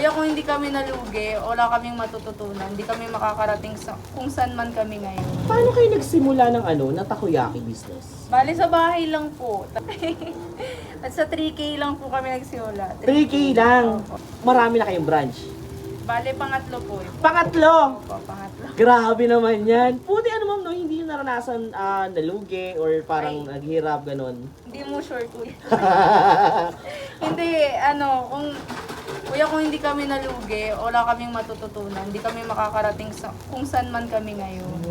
Kuya, kung hindi kami nalugi, wala kaming matututunan. Hindi kami makakarating sa kung saan man kami ngayon. Paano kayo nagsimula ng ng takoyaki business? Bali sa bahay lang po. At sa 3K lang po kami nagsimula. 3K lang. Opo. Marami na kayong branch. Bali, pangatlo po. Pangatlo! Opo, pangatlo. Grabe naman yan. Puti ma'am, no? Hindi nyo naranasan nalugi or parang Ay. naghirap, ganon. Hindi mo sure, kuya. Hindi, kuya, kung hindi kami nalugi, wala kaming matututunan. Hindi kami makakarating sa kung saan man kami ngayon.